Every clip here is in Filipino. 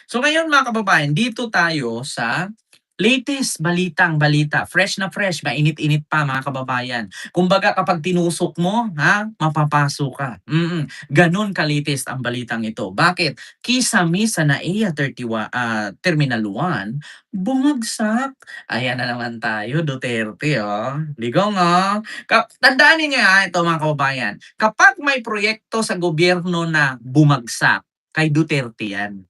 So ngayon mga kababayan, dito tayo sa latest balitang-balita. Fresh na fresh, mainit-init pa mga kababayan. Kumbaga kapag tinusok mo, ha, mapapasok ka. Ganun ka-latest ang balitang ito. Bakit? Kisame sa NAIA 31, Terminal 1, bumagsak. Ayan na naman tayo, Duterte, oh. Ligong, oh. Tandaan niyo ito mga kababayan. Kapag may proyekto sa gobyerno na bumagsak, kay Duterte yan.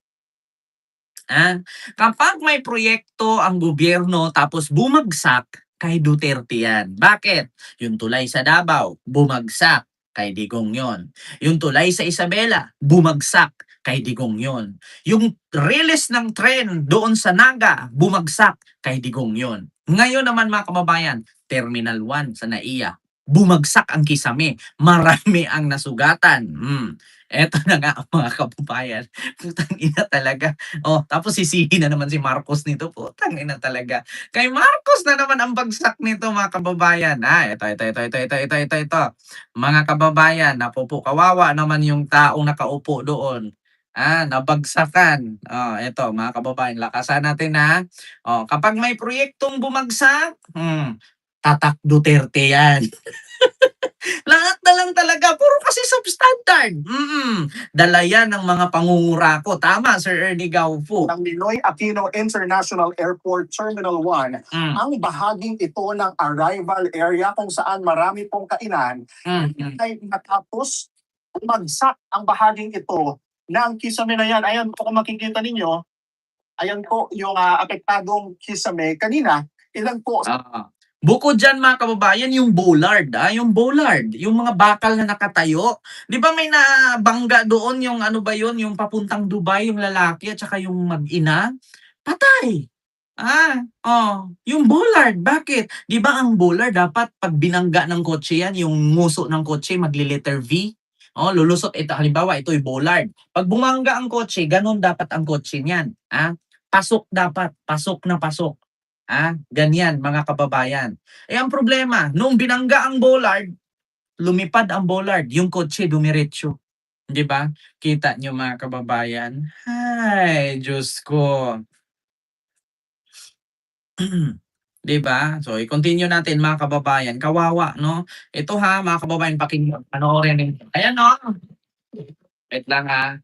Kapag may proyekto ang gobyerno tapos bumagsak, kay Duterte yan. Bakit? Yung tulay sa Davao, bumagsak, kay Digong yon. Yung tulay sa Isabela, bumagsak, kay Digong yon. Yung release ng tren doon sa Naga, bumagsak, kay Digong yon. Ngayon naman mga kababayan, Terminal 1 sa NAIA, bumagsak ang kisame. Marami ang nasugatan. Eto na nga mga kababayan. Putang ina talaga. Oh, tapos sisihin na naman si Marcos nito. Putang ina talaga. Kay Marcos na naman ang bagsak nito mga kababayan. Ito. Mga kababayan, kawawa naman yung taong nakaupo doon. Nabagsakan. Ito mga kababayan, lakasan natin ha. Kapag may proyektong bumagsak, tatak Duterte yan. Lahat na lang talaga, puro kasi substandard. Dala yan ng mga pangungurako. Tama, Sir Ernie Gaufo. Ng Ninoy Aquino International Airport Terminal 1, ang bahaging ito ng arrival area kung saan marami pong kainan ay matapos umagsak ang bahaging ito ng kisame na yan. Ayan po kung makikita ninyo, ayan po yung apektadong kisame kanina. Ilan po Bukod dyan mga kababayan, yung bollard, yung mga bakal na nakatayo. Di ba may nabangga doon yung ano ba yun, yung papuntang Dubai, yung lalaki at saka yung mag-ina? Patay. Yung bollard, bakit? Di ba ang bollard dapat pag binangga ng kotse yan, yung nguso ng kotse magli-letter V? Lulusot. Ito, halimbawa, ito yung bollard. Pag bumangga ang kotse, ganun dapat ang kotse niyan. Pasok dapat, pasok na pasok. Ganyan mga kababayan. Ang problema, nung binangga ang bollard, lumipad ang bollard, yung kotse dumiretso. 'Di ba? Kita nyo mga kababayan? Ay, Diyos ko. 'Di ba? So, i-continue natin mga kababayan. Kawawa, no? Ito ha, mga kababayan, pakinggan. Panoorin ninyo. Ayan, no? Wait lang ha.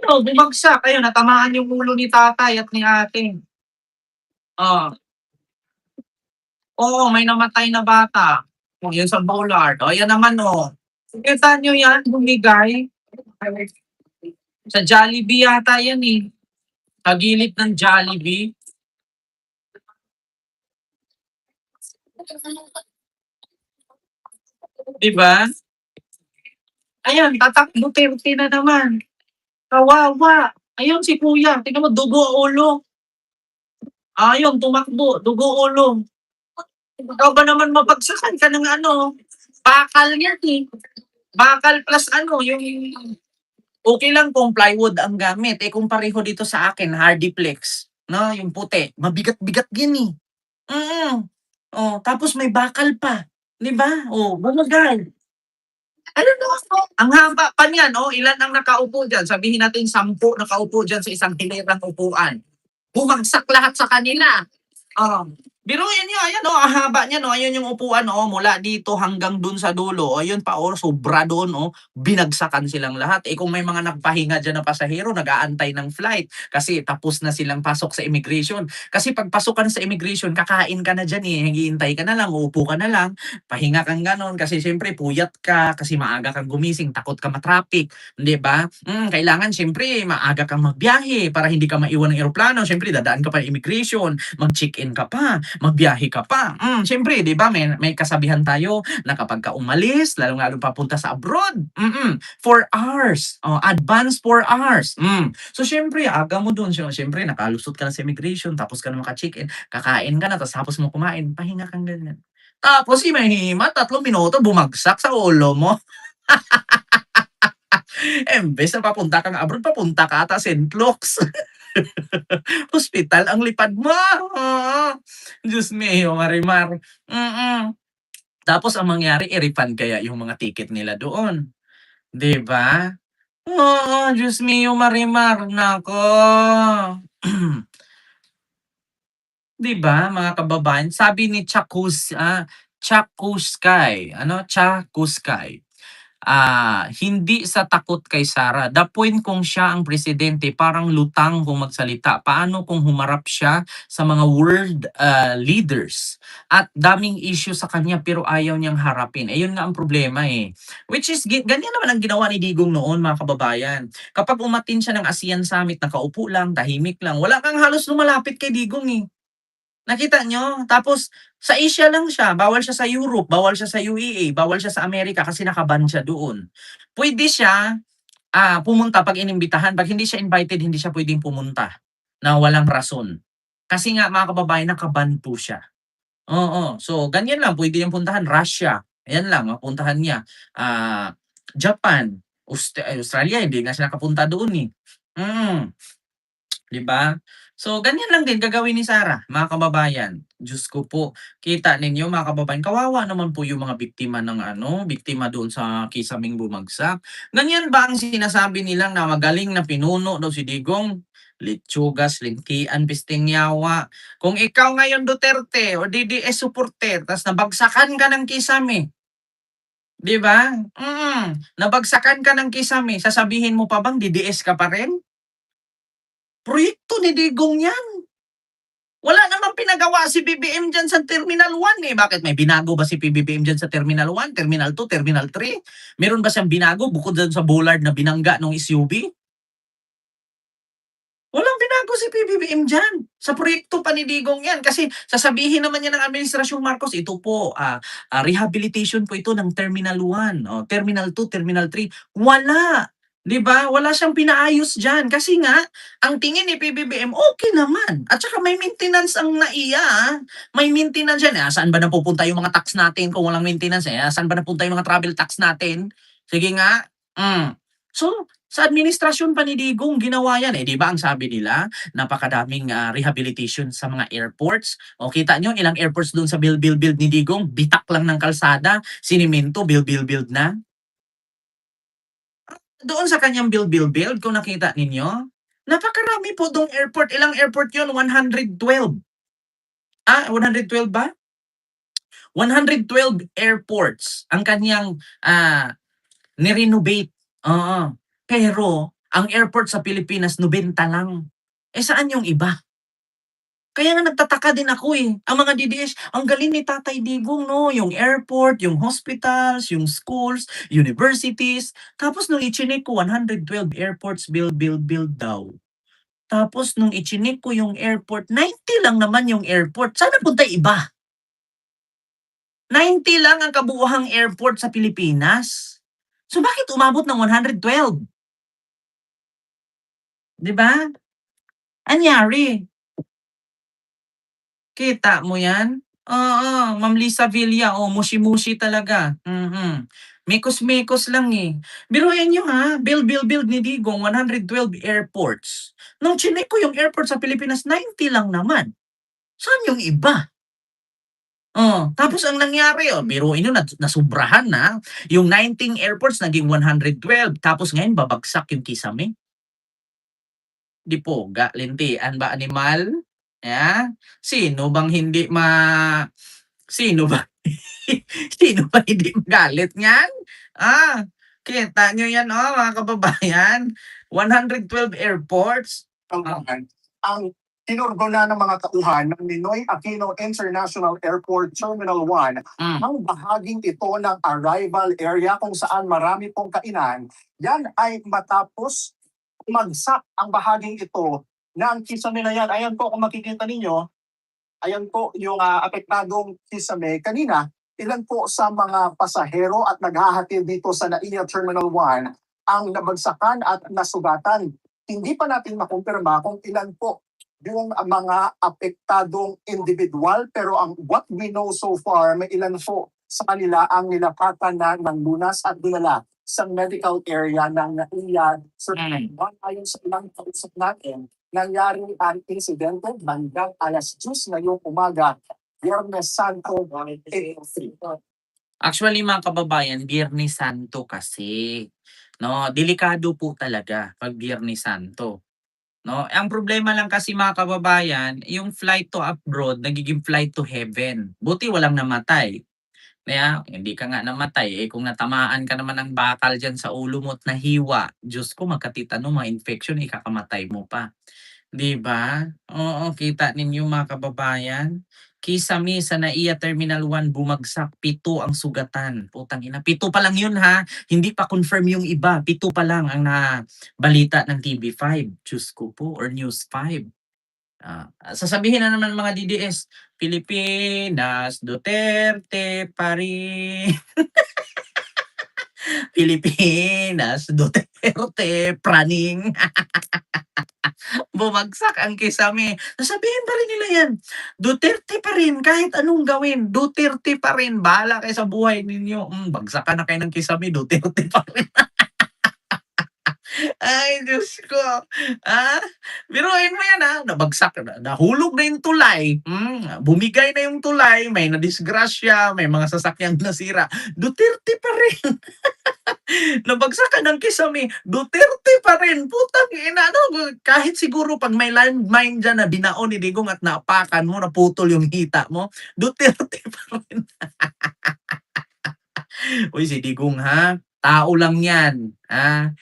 Bumagsak. Ayun, natamaan yung ulo ni tatay at ni ate. Oo, may namatay na bata. Yun sa Bollard. Yan naman Kita nyo yan, bumigay. Sa Jollibee yata yan eh. Kagilid ng Jollibee. Diba? Ayan, tatak Duterte na naman. Kawawa. Ayun si kuya. Tingnan mo, dugo ulo. Ayun, tumakbo. Dugo ulo. Ikaw ba naman mapagsakan ka ng bakal yan eh. Bakal plus yung okay lang kung plywood ang gamit. Kung pareho dito sa akin, Hardiplex, no, yung puti, mabigat-bigat yan eh. Tapos may bakal pa. Di ba? Bumagay. Ano na ang haba pa niyan, ilan ang nakaupo dyan? Sabihin natin 10 nakaupo dyan sa isang hilerang upuan. Bumagsak lahat sa kanila. Biruin niyo, ayan ang haba niyan, ayun yung upuan, mula dito hanggang dun sa dulo, ayun pa, sobra doon, binagsakan silang lahat. Kung may mga nagpahinga dyan na pasahero, nag-aantay ng flight, kasi tapos na silang pasok sa immigration. Kasi pag pasok ka na sa immigration, kakain ka na dyan hihintay ka na lang, uupo ka na lang, pahinga kang ganon, kasi syempre puyat ka, kasi maaga kang gumising, takot ka matraffic, di ba? Kailangan syempre maaga kang magbiyahe para hindi ka maiwan ng eroplano, syempre dadaan ka pa ng immigration, mag-check-in ka pa, magbiyahe ka pa. Siyempre, 'di ba, may kasabihan tayo na kapag ka umalis, lalong-lalo papunta sa abroad, 4 hours. Advance 4 hours. So siyempre, aga mo doon. Siyempre, nakalusot ka na sa immigration, tapos ka na maka-check-in, kakain ka na, tapos mo kumain, pahinga kang ganyan. Tapos si Mahima, 3 minuto, bumagsak sa ulo mo. Embes na papunta kang abroad, papunta ka ata St. Luke's. Hospital ang lipad mo. Diyos mio, Marimar. Tapos ang mangyari, i-refund kaya yung mga ticket nila doon. 'Di ba? Oo, Diyos mio Marimar, naku. 'Di ba mga kababayan, sabi ni Chakuskay, ano, Chakuskay, hindi sa takot kay Sara, the point kung siya ang presidente parang lutang kung magsalita. Paano kung humarap siya sa mga world, leaders at daming issue sa kanya pero ayaw niyang harapin. Eh, yun nga ang problema, eh. Which is ganyan naman ang ginawa ni Digong noon mga kababayan. Kapag umattend siya ng ASEAN Summit, nakaupo lang, tahimik lang, wala kang halos lumalapit kay Digong, eh. Nakita niyo? Tapos sa Asia lang siya, bawal siya sa Europe, bawal siya sa UEA, bawal siya sa Amerika kasi naka-ban siya doon. Puwede siya, pumunta 'pag inimbitahan, 'pag hindi siya invited, hindi siya puwedeng pumunta na walang rason. Kasi nga mga kababayan, naka-ban po siya. Oo, so ganyan lang puwede niyang puntahan, Russia, ayan lang mapuntahan niya. Japan, Australia hindi nga siya nakapunta doon, eh. 'Di ba? So, ganyan lang din gagawin ni Sarah, mga kababayan. Diyos ko po, kita ninyo mga kababayan, kawawa naman po yung mga biktima ng ano, biktima doon sa kisaming bumagsak. Ganyan ba ang sinasabi nilang na magaling na pinuno daw si Digong? Litsugas, lintian, pisting yawa. Kung ikaw ngayon Duterte o DDS supporter, tas nabagsakan ka ng kisame, 'di ba? Nabagsakan ka ng kisame, sasabihin mo pa bang DDS ka pa rin? Proyekto ni Digong 'yan. Wala namang pinagawa si BBM diyan sa Terminal 1, eh. Bakit may binago ba si BBM diyan sa Terminal 1, Terminal 2, Terminal 3? Meron ba siyang binago bukod dun sa bollard na binangga nung SUV? Walang binago si PBBM diyan. Sa proyekto pa ni Digong 'yan kasi sasabihin naman 'yan ng Administrasyong Marcos, ito po, rehabilitation po ito ng Terminal 1, Terminal 2, Terminal 3. Wala, 'di ba? Wala siyang pinaayos diyan kasi nga ang tingin ni PBBM okey naman at saka may maintenance ang NAIA, may maintenance 'yan. Saan ba napupunta yung mga tax natin kung walang maintenance, eh? Saan ba napunta yung mga travel tax natin? Sige nga, So, sa administrasyon pa ni Digong ginawa yan, eh, 'di ba ang sabi nila napakadaming, rehabilitation sa mga airports. O kita niyo ilang airports dun sa build ni Digong, bitak lang ng kalsada, sinimento, build na. Doon sa kanyang build kung nakita ninyo, napakarami po dong airport, ilang airport yun, 112. 112 ba? 112 airports ang kanyang, ni-renovate, oo. Pero ang airport sa Pilipinas 90 lang. Eh, saan yung iba? Kaya nga nagtataka din ako, eh. Ang mga DDS, ang galing ni Tatay Digong 'no, yung airport, yung hospitals, yung schools, universities. Tapos nung ichineck ko 112 airports build daw. Tapos nung ichineck ko yung airport, 90 lang naman yung airport. Saan napunta yung iba? 90 lang ang kabuuhang airport sa Pilipinas. So bakit umabot ng 112? 'Di ba? Anyari? Kita mo 'yan? Oo, Ma'am Lisa Villa, mushi-mushi talaga, Mekos-mekos lang, eh. Biruin niyo ha, build ni Digong 112 airports. Nung chineck ko yung airport sa Pilipinas 90 lang naman. Saan yung iba? Tapos ang nangyari, biruin niyo nasobrahan na, yung 19 airports naging 112 tapos ngayon babagsak yung kisame. 'Di poga, lintian ba animal? Sino bang hindi sino ba sino ba hindi magalit niyan? Ah, kita niyo 'yan, mga kababayan, 112 airports. Kalaunan, ang inorgona ng mga tauhan ng Ninoy Aquino International Airport Terminal 1 Hmm. ang bahaging ito ng arrival area kung saan marami pong kainan. Yan ay matapos umagsak ang bahaging ito ng kisame na yan. Ayan po kung makikita ninyo, ayan po yung apektadong kisame. Kanina, ilan po sa mga pasahero at naghahatid dito sa NAIA Terminal 1 ang nabagsakan at nasugatan. Hindi pa natin makumpirma kung ilan po yung mga apektadong individual, pero ang what we know so far, may ilan po sa kanila ang nilapatan na ng lunas at dinala sa medical area ng NAIA. So, ayon sa ilang kausap natin, nangyari ang insidente bandang alas 10 ngayong umaga, Biyernes Santo, 8:03. Actually mga kababayan, Biyernes Santo kasi. no? Delikado po talaga 'pag Biyernes Santo, no? Ang problema lang kasi mga kababayan, yung flight to abroad nagiging flight to heaven. Buti walang namatay. Kaya hindi ka nga namatay, eh, kung natamaan ka naman ng bakal diyan sa ulo mo at nahiwa, Diyos ko magkatitano, ma-infection, ikakamatay mo pa. 'Di ba? Oo, kita ninyo mga kababayan. Kisame sa NAIA Terminal 1 bumagsak, 7 ang sugatan. Putang ina, 7 pa lang 'yun ha, hindi pa confirm yung iba, 7 pa lang ang nabalita ng TV5, Diyos ko po, or News 5. Sasabihin na naman ng mga DDS, Pilipinas, Duterte pa rin. Pilipinas, Duterte, praning. Bumagsak ang kisame. Sasabihin pa rin nila yan, Duterte pa rin kahit anong gawin, Duterte pa rin, bahala kayo sa buhay ninyo. Bagsakan na kayo ng kisame, Duterte pa rin. Ay, Diyos ko. Ah, biruin mo yan, nabagsak na, nahulog na yung tulay, bumigay na yung tulay, may nadisgrasya, may mga sasakyang nasira, Duterte pa rin. Nabagsakan ng kisame, Duterte pa rin. Putang ina, ano, kahit siguro 'pag may landmine diyan na binaon ni Digong at naapakan mo, naputol yung hita mo, Duterte pa rin. Uy, si Digong ha, tao lang 'yan,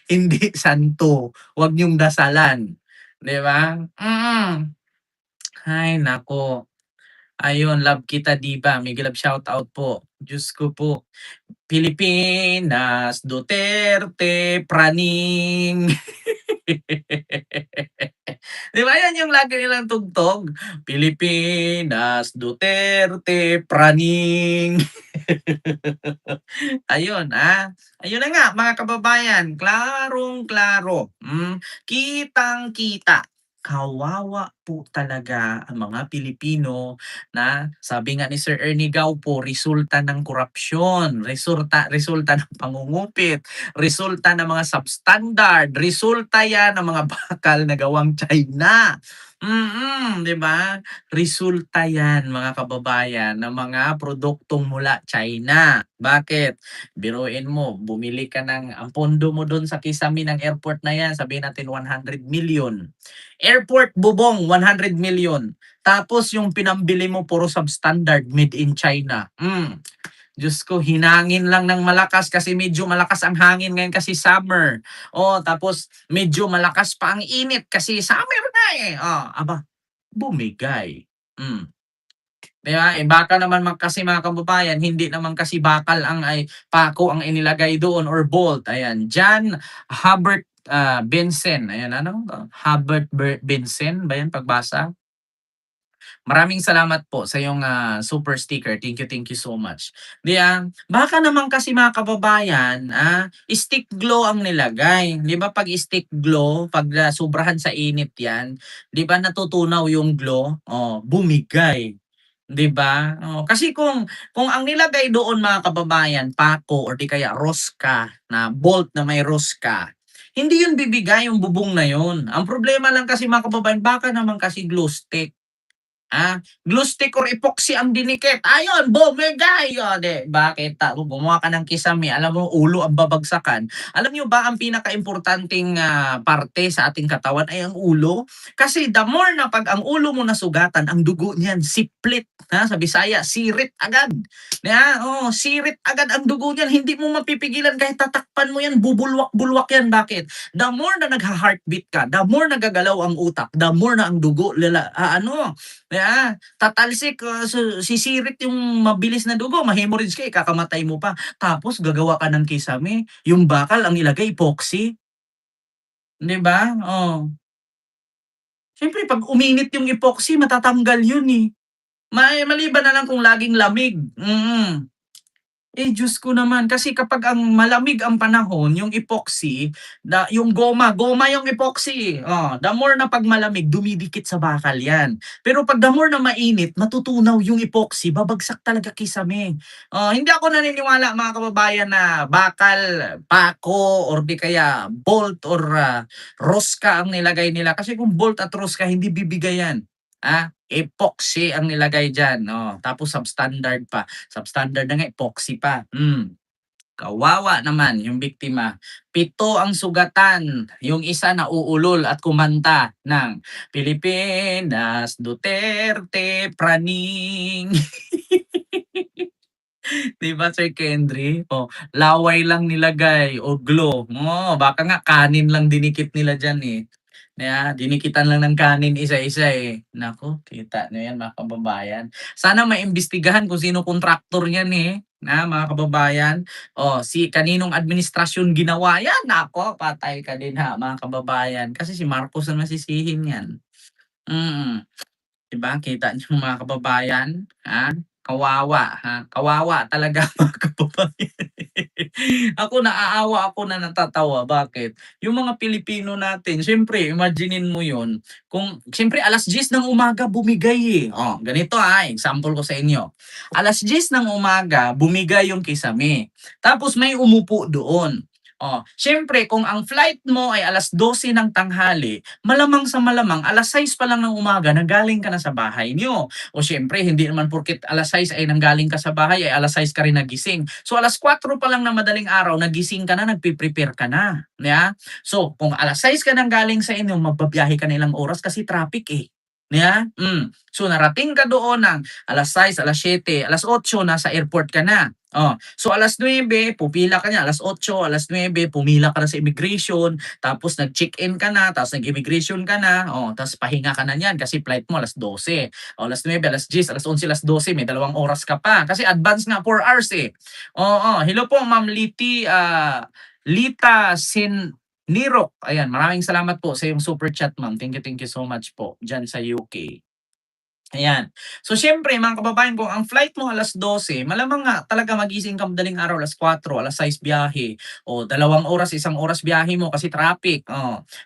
hindi santo. Huwag niyong dasalan, 'di ba? Hay naku. Ayun, love kita diva, mega love shoutout po. Diyos ko po. Pilipinas, Duterte, praning. 'Di ba yan yung lagi nilang tugtog? Pilipinas, Duterte, praning. Ayun, ayun na nga mga kababayan, klarong-klaro, kitang-kita. Kawawa po talaga ang mga Pilipino na sabi nga ni Sir Ernie Gaupo, resulta ng korapsyon, resulta ng pangungupit, resulta ng mga substandard, resulta yan ng mga bakal na gawang China. 'Di ba? Resulta yan mga kababayan ng mga produktong mula China. Bakit? Biruin mo, bumili ka ang pondo mo dun sa kisame ng airport na yan, sabihin natin 100 million. Airport bubong, 100 million. Tapos yung pinambili mo puro substandard, made in China. Diyos ko, hinangin lang ng malakas kasi medyo malakas ang hangin ngayon kasi summer. Tapos medyo malakas pa ang init kasi summer na eh. Aba, bumigay. 'Di ba? Bakal naman kasi mga kababayan, hindi naman kasi bakal pako ang inilagay doon or bolt. Ayan, John Hubert Benson. Ayan, ano? Benson ba 'yan pagbasa? Maraming salamat po sa iyong super sticker. Thank you so much. Baka naman kasi mga kababayan, stick glow ang nilagay. 'Di ba 'pag stick glow, 'pag sobrahan sa init 'yan, 'di ba natutunaw yung glow? Bumigay. 'Di ba? Kasi kung ang nilagay doon mga kababayan, pako or di kaya rosca na bolt na may rosca, hindi yun bibigay yung bubong na yun. Ang problema lang kasi mga kababayan, baka naman kasi glue stick. Glue stick or epoxy ang dinikit. Ayun, bumigay! Bakit? Gumawa ka ng kisame, alam mo, ulo ang babagsakan. Alam niyo ba ang pinaka-importanting parte sa ating katawan ay ang ulo? Kasi the more na pag ang ulo mo nasugatan, ang dugo niyan, siplit. Sa Bisaya, sirit agad. Sirit agad ang dugo niyan. Hindi mo mapipigilan kahit tatakpan mo yan, bubulwak-bulwak yan. Bakit? The more na nagha-heartbeat ka, the more nagagalaw ang utak, the more na ang dugo, tatalsik, sisirit yung mabilis na dugo, ma-hemorrhage ka, ikakamatay mo pa. Tapos gagawa ka ng kisame, yung bakal ang ilagay epoxy, 'di ba? Siyempre 'pag uminit yung epoxy matatanggal yun, eh. Maliban na lang kung laging lamig, Diyos ko naman, kasi kapag ang malamig ang panahon, yung epoxy, yung goma yung epoxy, the more na 'pag malamig dumidikit sa bakal 'yan. Pero 'pag the more na mainit, matutunaw yung epoxy, babagsak talaga kisame. Hindi ako naniniwala mga kababayan na bakal, pako, or di kaya bolt or rosca ang nilagay nila. Kasi kung bolt at rosca, hindi bibigay 'yan. Epoxy ang nilagay diyan, tapos substandard pa. Substandard na nga, epoxy pa. Kawawa naman yung biktima. 7 ang sugatan, yung isa nauulol at kumanta ng Pilipinas, Duterte, praning. 'Di ba, Sir Kendry? Oh, laway lang nilagay o glow. Baka nga kanin lang dinikit nila diyan, eh. Dinikitan lang ng kanin isa-isa, eh. Naku, kita niyo 'yan mga kababayan. Sana maimbestigahan kung sino kontraktor niyan, eh, mga kababayan. Kaninong administrasyon ginawa 'yan, naku, patay ka din, mga kababayan. Kasi si Marcos ang masisihin niyan. Mm. 'Di ba, kita niyo mga kababayan, kawawa, kawawa talaga mga kababayan. Ako naaawa ako na natatawa, bakit? Yung mga Pilipino natin siyempre imaginin mo yon kung siyempre 10:00 ng umaga bumigay, eh. Ganito, example ko sa inyo. 10:00 ng umaga bumigay yung kisame, tapos may umupo doon. Siyempre kung ang flight mo ay 12:00 ng tanghali, malamang sa malamang 6:00 pa lang ng umaga nanggaling ka na sa bahay niyo. O siyempre hindi naman porket 6:00 ay nanggaling ka sa bahay ay 6:00 ka rin nagising. So 4:00 pa lang ng madaling araw nagising ka na, nagpe-prepare ka na, So kung 6:00 ka nanggaling sa inyo, magbabiyahe ka na ilang oras kasi traffic, eh. So narating ka doon ng 6:00, 7:00, 8:00 nasa airport ka na. So 9:00 pupila ka niya, 8:00, 9:00 pumila ka na sa immigration, tapos nag-check-in ka na, tapos nag-immigration ka na, tapos pahinga ka na niyan kasi flight mo 12:00. 9:00, 10:00, 11:00, 12:00, may 2 oras ka pa kasi advance nga 4 hours, eh. Oo, hello po Ma'am Lita Nirok, ayan, maraming salamat po sa iyong super chat, ma'am. Thank you so much po diyan sa UK. Ayan. So siyempre mga kababayan, kung ang flight mo 12:00, malamang nga talaga magising ka madaling araw 4:00, 6:00 biyahe, o 2 oras, 1 oras biyahe mo kasi traffic,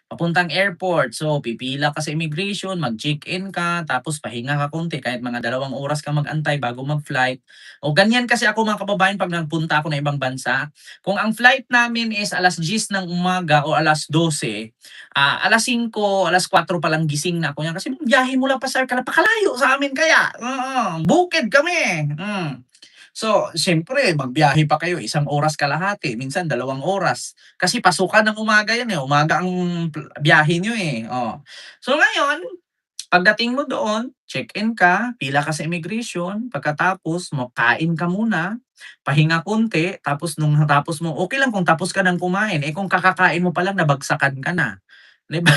papuntang airport. So pipila ka sa immigration, mag-check-in ka, tapos pahinga ka konti kahit mga 2 oras ka mag-antay bago mag-flight. O ganyan kasi ako mga kababayan pag nagpunta ako ng ibang bansa. Kung ang flight namin is 10:00 ng umaga o 12:00, 5:00, 4:00 pa lang gising na ako niyan kasi biyahe mula Pasay napakalayo sa amin kaya, bukid kami. So, siyempre magbiyahe pa kayo 1 oras kalahati, minsan 2 oras. Kasi pasukan ng umaga 'yan, eh, umaga ang biyahe niyo, eh, So ngayon, pagdating mo doon, check-in ka, pila ka sa immigration, pagkatapos mo kain ka muna, pahinga konti, tapos nung natapos mo okey lang kung tapos ka ng kumain, eh, kung kakakain mo pa lang nabagsakan ka na, 'di ba?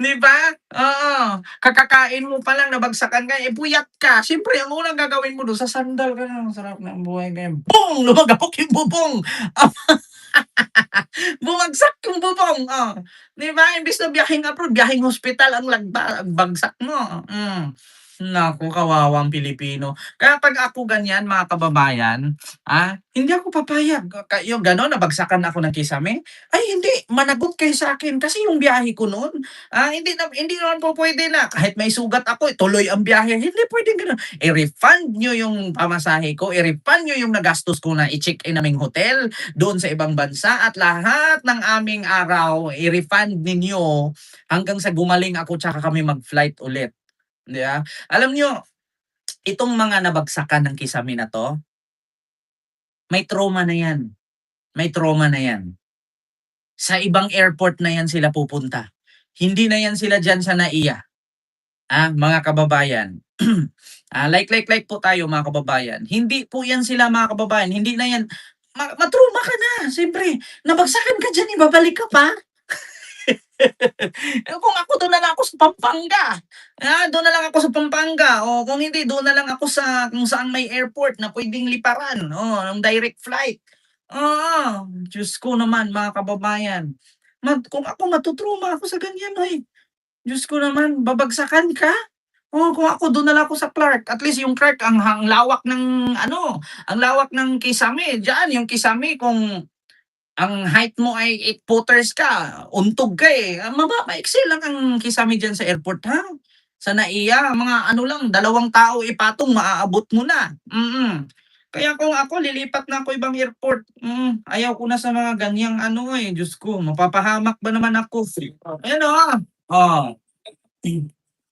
'Di ba? Oo, kakakain mo pa lang nabagsakan ka, eh, puyat ka. Siyempre ang unang gagawin mo dun sasandal ka na, "Ang sarap ng buhay ngayon." Bong! Lumagabok yung bubong. Bumagsak yung bubong, 'di ba? Imbes na biyaheng abroad, biyaheng ospital ang bagsak mo, Naku, kawawang Pilipino. Kaya 'pag ako ganyan mga kababayan, hindi ako papayag yung gano'n nabagsakan ako ng kisame. Ay hindi, managot kayo sa'kin kasi yung biyahe ko no'n, hindi naman po puwede na kahit may sugat ako, tuloy ang biyahe, hindi puwedeng gano'n. I-refund niyo yung pamasahe ko, i-refund niyo yung nagastos ko na i-check-in naming hotel doon sa ibang bansa at lahat ng aming araw i-refund ninyo hanggang sa gumaling ako tsaka kami mag-flight ulit, 'di ba? Alam niyo, itong mga nabagsakan ng kisame na 'to, may trauma na 'yan, may trauma na 'yan. Sa ibang airport na 'yan sila pupunta. Hindi na 'yan sila diyan sa NAIA, mga kababayan. Like po tayo mga kababayan. Hindi po 'yan sila mga kababayan, hindi na 'yan ma-trauma ka na siyempre, nabagsakan ka diyan, ibabalik ka pa? Kung ako dun na lang ako sa Pampanga, dun na lang ako sa Pampanga o kung hindi dun na lang ako sa kung saan may airport na puwedeng liparan, ng direct flight. Oo, Diyos ko naman mga kababayan, kung ako matu-trauma ako sa ganyan, ay. Diyos ko naman, babagsakan ka? Kung ako dun na lang ako sa Clark, at least yung Clark ang lawak ng ano, ang lawak ng kisame, diyan yung kisame kung ang height mo ay 8 footers ka, untog ka, eh, maiksi lang ang kisame diyan sa airport, Sa NAIA mga ano lang, 2 tao ipatong maaabot mo na, Kaya kung ako lilipat na ako ibang airport, ayaw ko na sa mga ganyang ano, eh, Diyos ko mapapahamak ba naman ako. Ayan, oh,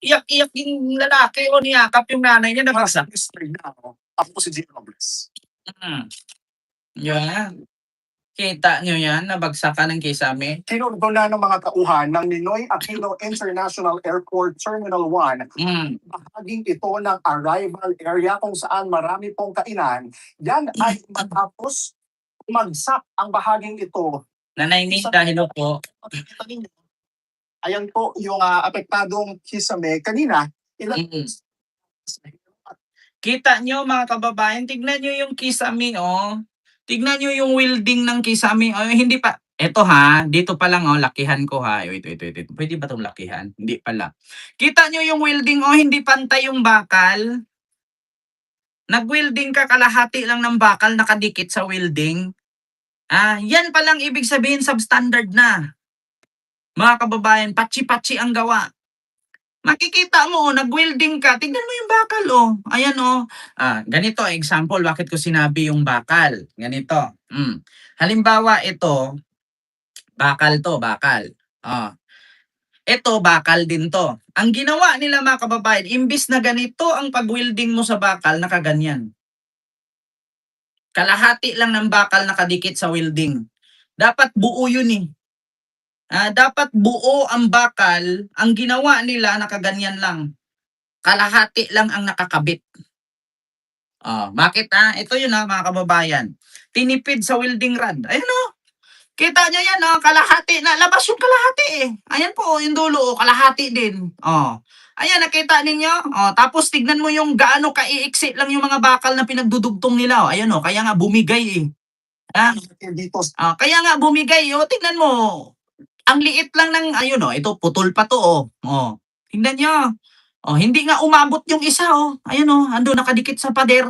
iyak-iyak yung lalaki o niyakap yung nanay niya nabagsak. History na, ako po si Gio Robles. Mm. Yan. Kita nyo yan, nabagsakan ng kisame. Kinordona ng mga tauhan ng Ninoy Aquino International Airport Terminal 1 bahaging ito ng arrival area kung saan marami pong kainan. Yan ay matapos umagsak ang bahaging ito. Nanay Nita, hello po. Makikita ninyo, ayan po yung apektadong kisame kanina. Kita nyo mga kababayan, tignan nyo yung kisame, oh. Tignan nyo yung welding ng kisame. Oh, hindi pa. Eto ha, dito pa lang, oh, lakihan ko ha. Ito. Pwede ba itong lakihan? Hindi pala. Kita nyo yung welding, oh, hindi pantay yung bakal. Nag-welding ka, kalahati lang ng bakal nakadikit sa welding. Yan palang ibig sabihin substandard na. Mga kababayan, patsi-patsi ang gawa. Makikita mo, nag-welding ka, tignan mo yung bakal, oh. Ayan, oh. Ganito, example, bakit ko sinabi yung bakal? Ganito. Halimbawa, ito, bakal to, bakal. Ito, bakal din to. Ang ginawa nila mga kababayan, imbis na ganito ang pag-welding mo sa bakal, nakaganyan. Kalahati lang ng bakal nakadikit sa welding. Dapat buo yun eh. Dapat buo ang bakal, ang ginawa nila nakaganyan lang. Kalahati lang ang nakakabit. Bakit ito yun mga kababayan. Tinipid sa welding rod. Ayan kita nyo yan kalahati na. Labas yung kalahati eh. Ayan po yung dulo kalahati din. Ayan nakita ninyo. Tapos tignan mo yung gaano kaiiksi lang yung mga bakal na pinagdudugtong nila. Ayan kaya nga bumigay eh. Kaya nga bumigay tignan mo. Ang liit lang ng, ito, putol pa to, tingnan nyo. Hindi nga umabot yung isa, ayun, ando nakadikit sa pader.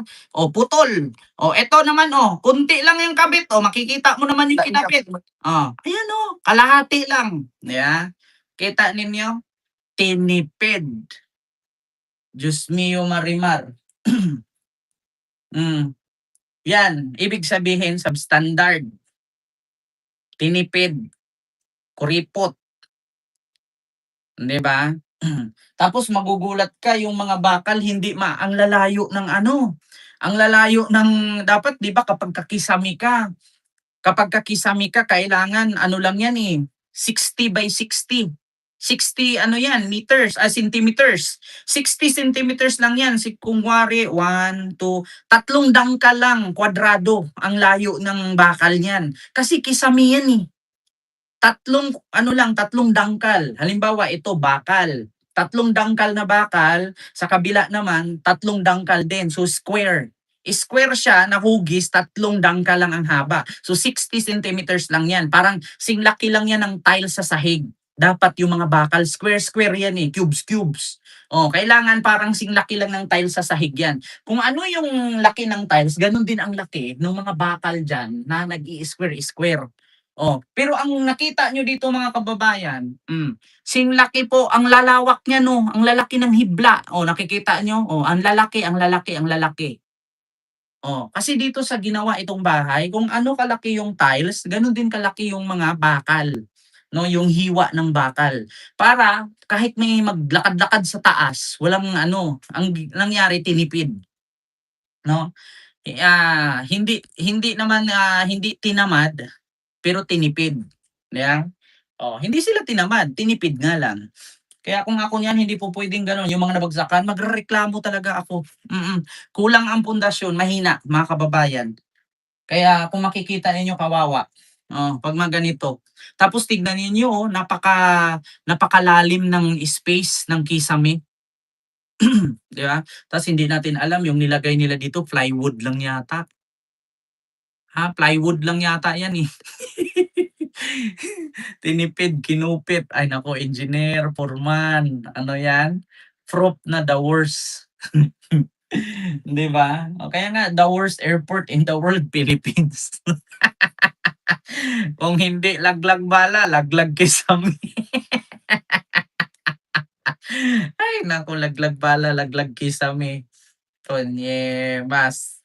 Putol. Ito naman, kunti lang yung kabit, makikita mo naman yung kinabit. Ayan, kalahati lang. Yeah. Kita ninyo? Tinipid. Diyos mio marimar. Yan, ibig sabihin, substandard. Tinipid. Kuripot. Di ba? Tapos magugulat ka yung mga bakal hindi ang lalayo ng ang lalayo ng dapat 'di ba kapag kakisami ka kailangan lang yan 60 by 60. 60 yan meters centimeters. 60 centimeters lang yan kung wari 1 2 tatlong dangkal lang kwadrado ang layo ng bakal niyan kasi kisami yan tatlong dangkal. Halimbawa, ito bakal. Tatlong dangkal na bakal, sa kabila naman, tatlong dangkal din. So, square. Square siya na hugis, tatlong dangkal lang ang haba. So, 60 centimeters lang yan. Parang singlaki lang yan ng tile sa sahig. Dapat yung mga bakal, square-square yan cubes-cubes. Kailangan parang singlaki lang ng tile sa sahig yan. Kung ano yung laki ng tiles, ganun din ang laki ng mga bakal dyan na nag-i-square-square. Pero ang nakita nyo dito mga kababayan, singlaki po, ang lalawak niya ang lalaki ng hibla. Nakikita nyo? Ang lalaki. Kasi dito sa ginawa itong bahay, kung ano kalaki yung tiles, ganun din kalaki yung mga bakal. Yung hiwa ng bakal. Para kahit may maglakad-lakad sa taas, walang ang nangyari tinipid. Hindi naman hindi tinamad, pero tinipid. Yeah? Hindi sila tinamad, tinipid nga lang. Kaya kung ako niyan, hindi po pwedeng gano'n. Yung mga nabagsakan, magrereklamo talaga ako. Kulang ang pundasyon, mahina, mga kababayan. Kaya kung makikita ninyo, kawawa. Pag mga ganito. Tapos tignan ninyo, napakalalim ng space ng kisame. Di ba? Tapos hindi natin alam, yung nilagay nila dito, plywood lang yata. Plywood lang yata yan Tinipid, kinupit. Ay nako, engineer, foreman, yan? Proof na the worst. Di ba? Kaya nga, the worst airport in the world, Philippines. Kung hindi laglag bala, laglag kisame. Ay nako, laglag bala, laglag kisame. Konye, mas.